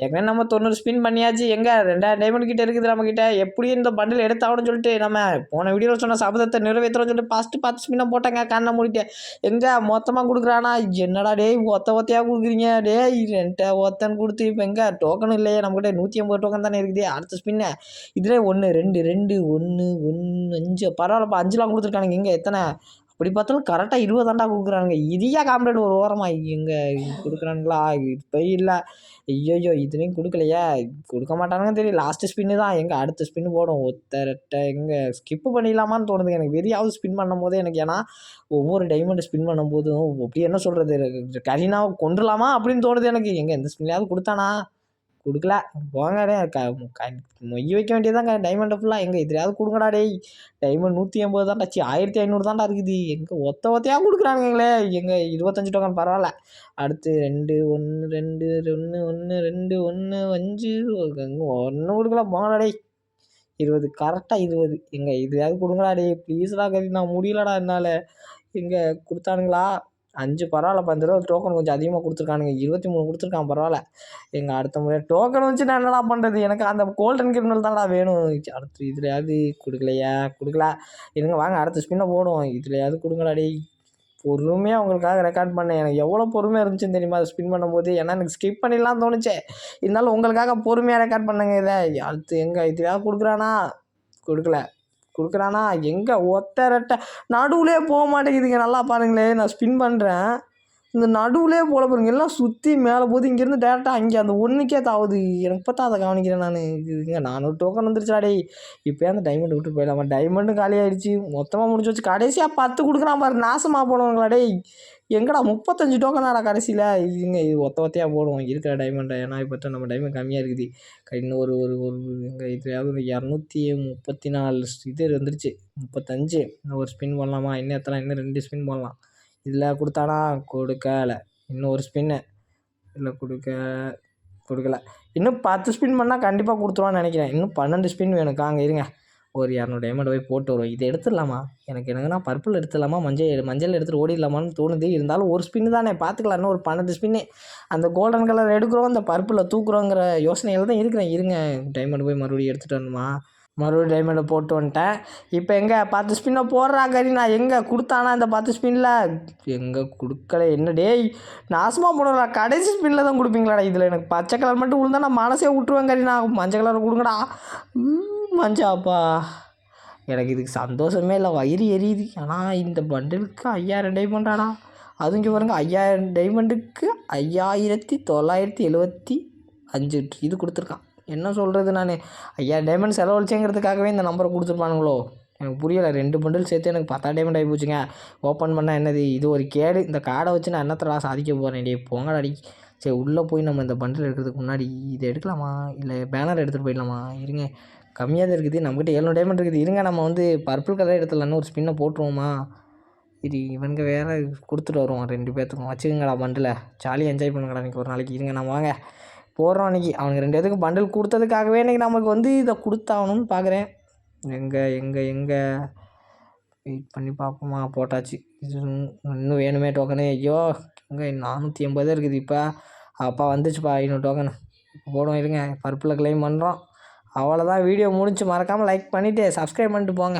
ஏற்கனவே நம்ம 90 ஸ்பின் பண்ணியாச்சு. எங்க 2000 டைமண்ட் கிட்ட இருக்குது நம்மகிட்ட. எப்படியும் இந்த பண்டில் எடுத்தாகணும்னு சொல்லிட்டு நம்ம போன வீடியோவில் சொன்ன சபதத்தை நிறைவேற்றுறோம்னு சொல்லிட்டு ஃபஸ்ட்டு 10 ஸ்பின்னை போட்டாங்க. கண்ணை மூடிட்டு எங்க மொத்தமாக கொடுக்குறானா? என்னடா டேய் ஒத்தையாக கொடுக்குறீங்க டேய். ஒத்தன்னு கொடுத்து இப்போ எங்க டோக்கனும் இல்லையே நம்மகிட்ட. 150 டோக்கன் தானே இருக்குது. அடுத்த ஸ்பின்னை இதிலே 1 2 2 1 1 5 பரவாயில்லப்பா. 5லாம் கொடுத்துருக்கானுங்க. எங்கே எத்தனை அப்படி பார்த்தாலும் கரெக்டாக 20 தாண்டா கொடுக்குறானுங்க. இதையா காம்ரேட் ஒரு ஓரமாக எங்கே கொடுக்குறானுங்களா? இப்போ இல்லை. ஐயோ இதுலேயும் கொடுக்கலையா? கொடுக்க மாட்டானுங்கன்னு தெரியும். லாஸ்ட்டு ஸ்பின்னு தான். எங்கே அடுத்த ஸ்பின்னு போடும். ஒத்தரட்டை எங்கே ஸ்கிப்பு பண்ணிடலாமான்னு தோணுது எனக்கு. வெறியாவது ஸ்பின் பண்ணும் போதே எனக்கு. ஏன்னா ஒவ்வொரு டைமண்ட் ஸ்பின் பண்ணும்போதும் அப்படி என்ன சொல்கிறது, கரீனாவை கொண்டுலாமா அப்படின்னு தோணுது எனக்கு. எங்கே எந்த ஸ்பின்லையாவது கொடுத்தானா? கொடுக்கல. போங்கடே மொய் வைக்க வேண்டியதாங்க டைமண்டை ஃபுல்லாக. எங்கே இதுலையாவது கொடுங்கடா டேய். டைமண்ட் 180 தான்டா. 1500 தான்டா இருக்குது. எங்கே ஒத்தையாக கொடுக்குறானுங்களே. எங்கே 25 டோக்கன் பரவாயில்ல. அடுத்து 2 1 2 1 1 2 1 5 ஒன்றும் கொடுக்கல. போங்கடா டேய். 20 கரெக்டாக 20. எங்கே இதுலையாவது கொடுங்கடா டேய் ப்ளீஸ்டா கறி. நான் முடியலடா என்னால். எங்கே கொடுத்தானுங்களா? 5 பரவாயில்லப்பா. இந்த தடவை டோக்கன் கொஞ்சம் அதிகமாக கொடுத்துருக்கானுங்க. 23 கொடுத்துருக்கான் பரவாயில்ல. எங்கள் அடுத்த முறை டோக்கன் வச்சு நான் என்னடா பண்ணுறது? எனக்கு அந்த கோல்டன் கிரிமினல் தான்டா வேணும். அடுத்து இதுலையாவது கொடுக்கலையா? கொடுக்கல. இருங்க வாங்க அடுத்த ஸ்பின்னை போடுவோம். இதுலையாவது கொடுங்கடா டேய். பொறுமையாக உங்களுக்காக ரெக்கார்ட் பண்ணேன். எனக்கு எவ்வளோ பொறுமையாக இருந்துச்சுன்னு தெரியுமா அதை ஸ்பின் பண்ணும்போது? ஏன்னா எனக்கு ஸ்கிப் பண்ணிடலாம் தோணுச்சே. இருந்தாலும் உங்களுக்காக பொறுமையாக ரெக்கார்ட் பண்ணுங்க இதை. அடுத்து எங்கே இதுலையாவது கொடுக்குறானா? கொடுக்கல. கொடுக்குறானா? எங்கே ஒத்தரட்டை நடுவுலே போக மாட்டேங்குதுங்க. நல்லா பாருங்களேன். நான் ஸ்பின் பண்ணுறேன். இந்த நடுவுலே போல பாருங்க. எல்லாம் சுற்றி மேலே போது. இங்கேருந்து டேரெக்டாக அங்கே அந்த ஒன்றுக்கே தாவுது. எனக்கு பார்த்தா அதை கவனிக்கிறேன் நான். இதுங்க 400 டோக்கன் வந்துருச்சா டேய். இப்போ அந்த டைமண்ட் விட்டு போயிடலாமா? டைமண்டும் காலி ஆகிடுச்சு. மொத்தமாக முடிஞ்சு வச்சு கடைசியாக 10 கொடுக்குறான் பாரு. நாசமாக போடுவாங்களா டேய். எங்கடா 35 டோக்கனாடா கடைசியில். இதுங்க இது ஒத்தையாக போடுவோம் இருக்கிற டைமண்டை. ஏன்னா இப்போ நம்ம டைமண்ட் கம்மியாக இருக்குது. இன்னும் ஒரு ஒரு ஒரு எங்கள் இதுலையாவது ஒரு 234 இது வந்துருச்சு. 35 இன்னும் ஒரு ஸ்பின் பண்ணலாமா? இன்னும் எத்தனை? இன்னும் 2 ஸ்பின் பண்ணலாம். இதில் கொடுத்தானா? கொடுக்கல. இன்னும் ஒரு ஸ்பின்னு இல்லை கொடுக்கல. இன்னும் 10 ஸ்பின் பண்ணால் கண்டிப்பாக கொடுத்துருவான்னு நினைக்கிறேன். இன்னும் 12 ஸ்பின் வேணும். காங்க இருங்க. ஒரு 200 டைமண்ட் போய் போட்டு வருவோம். இதை எடுத்துடலாமா? எனக்குன்னா பர்பிள் எடுத்துடலாமா? மஞ்சள் எடுத்துகிட்டு ஓடிடலாமான்னு தோணுது. இருந்தாலும் ஒரு ஸ்பின்னு தானே பார்த்துக்கலாம். இன்னும் ஒரு 12 ஸ்பின்னு. அந்த கோல்டன் கலர் எடுக்கிறோம், அந்த பர்பிளில் தூக்குறோங்கிற யோசனையில் தான் இருக்கிறேன். இருங்க டைமண்ட் போய் மறுபடியும் எடுத்துகிட்டு வரணுமா? மறுபடியும் டைமண்டை போட்டு வந்துட்டேன். இப்போ எங்கே 10 ஸ்பின்னை போடுறா கறி. நான் எங்கே கொடுத்தானா இந்த 10 ஸ்பின்னில்? எங்கே கொடுக்கல. என்ன டேய் நாசமாக போடுறா. கடைசி ஸ்பின்னில் தான் கொடுப்பீங்களாடா? இதில் எனக்கு பச்சை கலர் மட்டும் விழுந்தா நான் மனசே விட்டுருவேன் கறி. நான் மஞ்சள் கலர் கொடுங்கடா. மஞ்சாப்பா. எனக்கு இதுக்கு சந்தோஷமே இல்லை. வயிறு எரியுது. ஆனால் இந்த பண்டிலுக்கு 5000 டைமண்டாடா. அதுவும் இங்கே பாருங்க 5000 டைமண்டுக்கு 5975 இது கொடுத்துருக்கான். என்ன சொல்கிறது நான்? 5000 டைமண்ட் செலவழிச்சேங்கிறதுக்காகவே இந்த நம்பரை கொடுத்துருப்பானுங்களோ? எனக்கு புரியலை. 2 பண்டில் சேர்த்து எனக்கு 10 டைமண்ட் ஆகி போச்சுங்க. ஓப்பன் பண்ணால் என்னது? இது ஒரு கேடு. இந்த கார்டை வச்சு நான் என்னத்தடா சாதிக்க போகிறேன்? டே போங்கடா அடி. சரி உள்ளே போய் நம்ம இந்த பண்டில் எடுக்கிறதுக்கு முன்னாடி இதை எடுக்கலாமா? இல்லை பேனர் எடுத்துகிட்டு போயிடலாமா? இருங்க கம்மியாக தான் இருக்குது. நம்மகிட்ட 700 டைமண்ட் இருக்குது. இருங்க நம்ம பர்பிள் கலர் எடுத்துடலான்னு ஒரு ஸ்பின்னை போட்டுருவோமா? இது இவனுங்க வேறு கொடுத்துட்டு வருவோம் 2 பேர்த்துக்கும். வச்சுக்கோங்கடா பண்டில். ஜாலியாக என்ஜாய் பண்ணுங்கடா இன்றைக்கி ஒரு நாளைக்கு. இருங்க நம்ம வாங்க போடுறோம் அன்றைக்கி. அவனுக்கு 2 பேத்துக்கும் பண்டில் கொடுத்ததுக்காகவே இன்றைக்கி நமக்கு இதை கொடுத்தாகணும்னு பார்க்குறேன். எங்கே வெயிட் பண்ணி பார்ப்போமா? போட்டாச்சு. இது இன்னும் வேணுமே டோக்கனு. ஐயோ எங்கே 480 இருக்குது. இப்போ அப்பா வந்துச்சுப்பா 500 டோக்கனு. இப்போ போடுவோம். இருங்க பர்பிளில் கிளைம் பண்ணுறோம். அவ்வளோதான். வீடியோ முடிஞ்சு. மறக்காமல் லைக் பண்ணிவிட்டு சப்ஸ்கிரைப் பண்ணிட்டு போங்க.